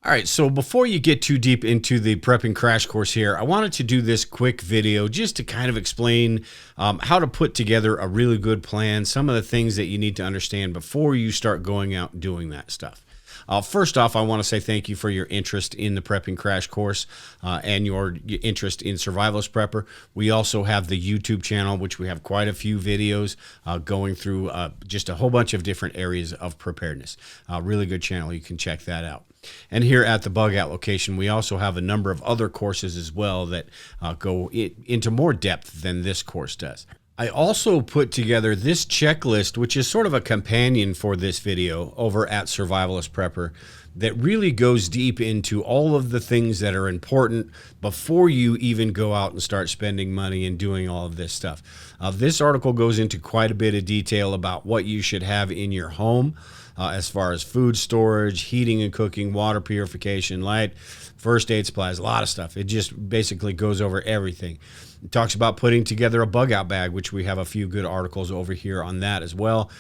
All right, so before you get too deep into the prepping crash course here, I wanted to do this quick video just to kind of explain how to put together a really good plan, some of the things that you need to understand before you start going out and doing that stuff. First off, I want to say thank you for your interest in the prepping crash course and your interest in Survivalist Prepper. We also have the YouTube channel, which we have quite a few videos going through just a whole bunch of different areas of preparedness. Really good channel. You can check that out. And here at the Bug Out location, we also have a number of other courses as well that go into more depth than this course does. I also put together this checklist, which is sort of a companion for this video over at Survivalist Prepper, that really goes deep into all of the things that are important before you even go out and start spending money and doing all of this stuff. This article goes into quite a bit of detail about what you should have in your home as far as food storage, heating and cooking, water purification, light, first aid supplies, a lot of stuff. It just basically goes over everything. It talks about putting together a bug out bag, which we have a few good articles over here on that as well.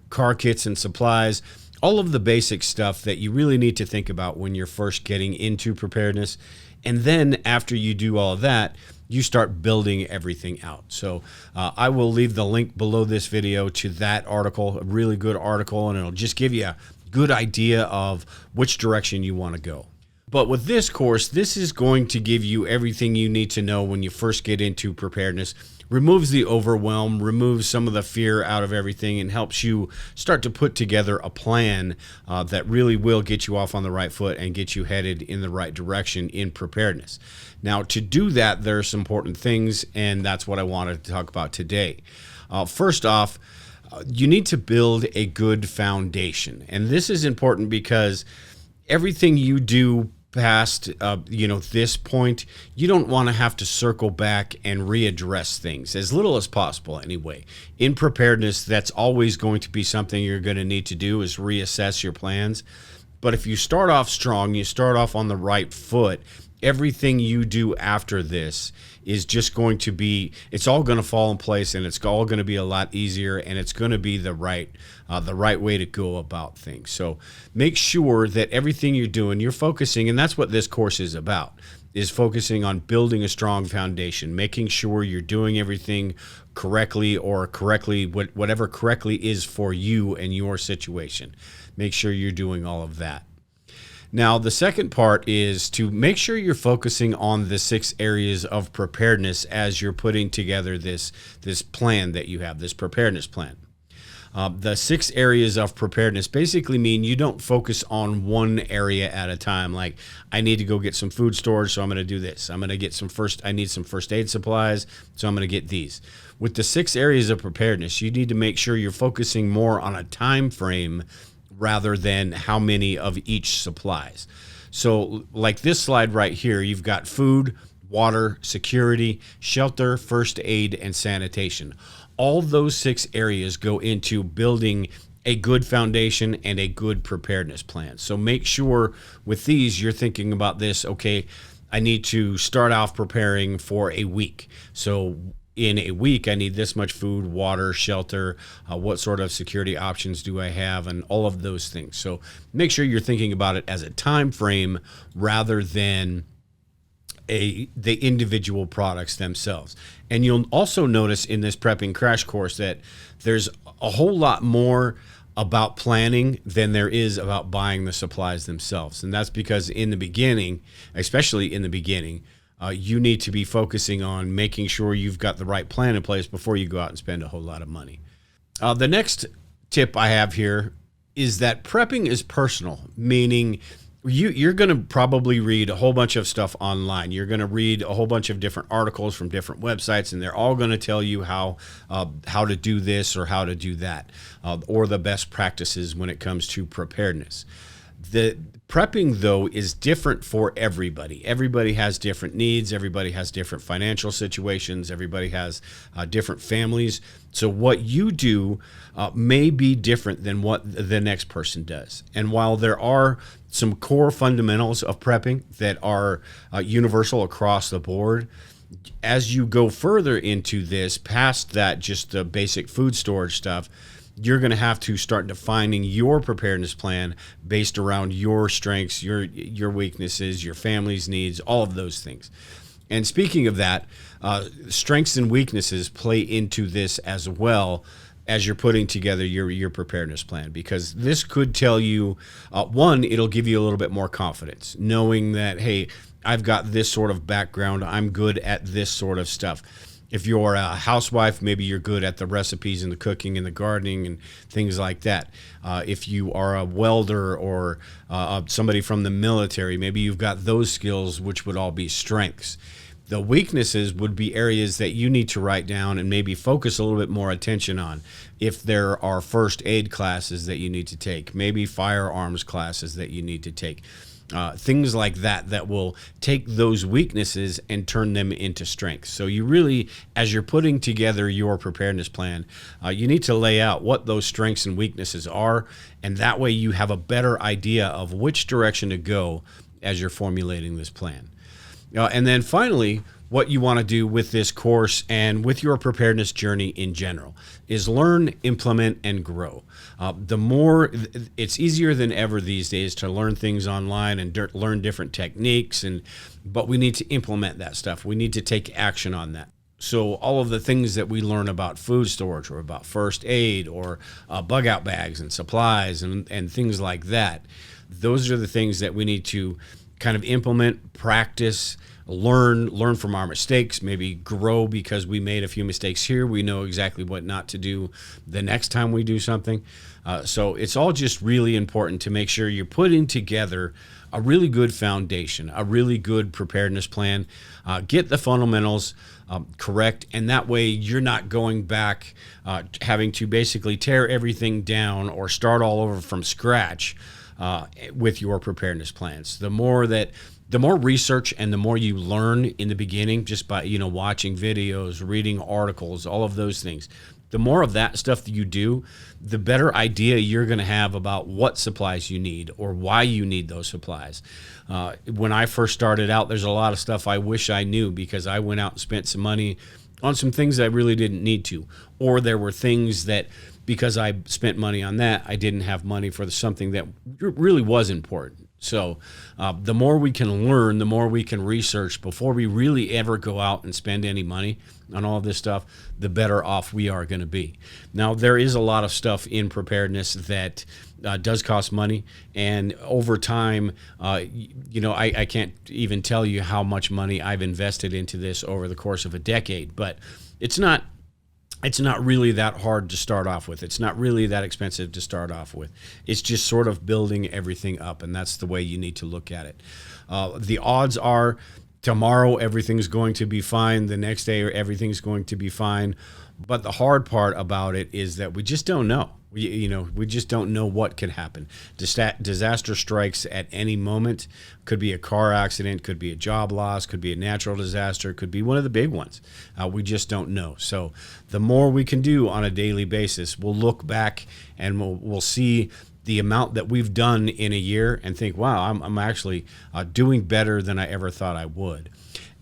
Car kits and supplies, all of the basic stuff that you really need to think about when you're first getting into preparedness. And then after you do all of that, you start building everything out. So I will leave the link below this video to that article, a really good article, and it'll just give you a good idea of which direction you want to go. But with this course, this is going to give you everything you need to know when you first get into preparedness. Removes the overwhelm, removes some of the fear out of everything, and helps you start to put together a plan that really will get you off on the right foot and get you headed in the right direction in preparedness. Now, to do that, there are some important things, and that's what I wanted to talk about today. First off, you need to build a good foundation. And this is important because everything you do past this point, you don't want to have to circle back and readdress things, as little as possible anyway. In preparedness, that's always going to be something you're going to need to do, is reassess your plans. But if you start off strong, you start off on the right foot, everything you do after this is just going to be, it's all going to fall in place, and it's all going to be a lot easier, and it's going to be the right way to go about things. So make sure that everything you're doing, you're focusing, and that's what this course is about, is focusing on building a strong foundation, making sure you're doing everything correctly, or correctly, whatever correctly is for you and your situation. Make sure you're doing all of that. Now, the second part is to make sure you're focusing on the 6 areas of preparedness as you're putting together this plan that you have, this preparedness plan. The 6 areas of preparedness basically mean you don't focus on one area at a time. Like, I need to go get some food storage, so I'm going to do this. I'm going to get I need some first aid supplies, so I'm going to get these. With the 6 areas of preparedness, you need to make sure you're focusing more on a time frame rather than how many of each supplies. So like this slide right here, you've got food, water, security, shelter, first aid, and sanitation. All those 6 areas go into building a good foundation and a good preparedness plan. So make sure with these, you're thinking about this, okay, I need to start off preparing for a week. So in a week, I need this much food, water, shelter, what sort of security options do I have, and all of those things. So make sure you're thinking about it as a time frame rather than the individual products themselves. And you'll also notice in this prepping crash course that there's a whole lot more about planning than there is about buying the supplies themselves. And that's because in the beginning, especially in the beginning, you need to be focusing on making sure you've got the right plan in place before you go out and spend a whole lot of money. The next tip I have here is that prepping is personal, meaning you're going to probably read a whole bunch of stuff online. You're going to read a whole bunch of different articles from different websites, and they're all going to tell you how to do this or how to do that, or the best practices when it comes to preparedness. The prepping, though, is different for everybody. Everybody has different needs. Everybody has different financial situations. Everybody has different families. So what you do may be different than what the next person does. And while there are some core fundamentals of prepping that are universal across the board, as you go further into this, past that, just the basic food storage stuff, you're going to have to start defining your preparedness plan based around your strengths, your weaknesses, your family's needs, all of those things. And speaking of that, strengths and weaknesses play into this as well as you're putting together your preparedness plan, because this could tell you, one, it'll give you a little bit more confidence, knowing that, hey, I've got this sort of background, I'm good at this sort of stuff. If you're a housewife, maybe you're good at the recipes and the cooking and the gardening and things like that. If you are a welder or somebody from the military, maybe you've got those skills, which would all be strengths. The weaknesses would be areas that you need to write down and maybe focus a little bit more attention on. If there are first aid classes that you need to take, maybe firearms classes that you need to take, things like that will take those weaknesses and turn them into strengths. So you really, as you're putting together your preparedness plan, you need to lay out what those strengths and weaknesses are, and that way you have a better idea of which direction to go as you're formulating this plan. And then finally, what you want to do with this course and with your preparedness journey in general is learn, implement, and grow. It's easier than ever these days to learn things online and learn different techniques, but we need to implement that stuff. We need to take action on that. So all of the things that we learn about food storage or about first aid or bug out bags and supplies and things like that, those are the things that we need to kind of implement, practice, learn from our mistakes, maybe grow because we made a few mistakes here. We know exactly what not to do the next time we do something. So it's all just really important to make sure you're putting together a really good foundation, a really good preparedness plan. Get the fundamentals correct, and that way you're not going back having to basically tear everything down or start all over from scratch with your preparedness plans. The more research and the more you learn in the beginning, just by watching videos, reading articles, all of those things, the more of that stuff that you do, the better idea you're going to have about what supplies you need or why you need those supplies. When I first started out, there's a lot of stuff I wish I knew because I went out and spent some money on some things I really didn't need to, or there were things that because I spent money on that, I didn't have money for something that really was important. So the more we can learn, the more we can research before we really ever go out and spend any money on all of this stuff, the better off we are going to be. Now, there is a lot of stuff in preparedness that does cost money, and over time, I can't even tell you how much money I've invested into this over the course of a decade, but it's not really that hard to start off with. It's not really that expensive to start off with. It's just sort of building everything up, and that's the way you need to look at it. The odds are tomorrow everything's going to be fine. The next day everything's going to be fine. But the hard part about it is that we just don't know. We just don't know what could happen. Disaster strikes at any moment. Could be a car accident, could be a job loss, could be a natural disaster, could be one of the big ones. We just don't know. So the more we can do on a daily basis, we'll look back and we'll see the amount that we've done in a year and think, wow, I'm actually doing better than I ever thought I would.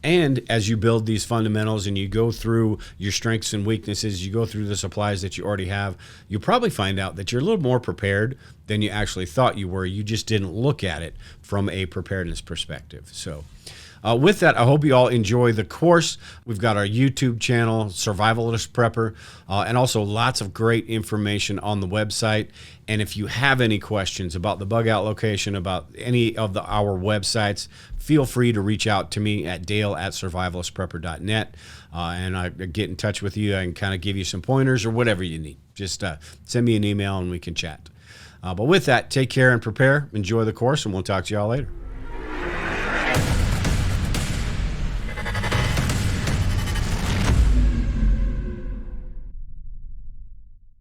And as you build these fundamentals and you go through your strengths and weaknesses, you go through the supplies that you already have, you'll probably find out that you're a little more prepared than you actually thought you were. You just didn't look at it from a preparedness perspective. So with that, I hope you all enjoy the course. We've got our YouTube channel, Survivalist Prepper, and also lots of great information on the website. And if you have any questions about the bug out location, about any of our websites, feel free to reach out to me at dale@survivalistprepper.net, and I get in touch with you. I can kind of give you some pointers or whatever you need. Just send me an email and we can chat. But with that, take care and prepare. Enjoy the course, and we'll talk to you all later.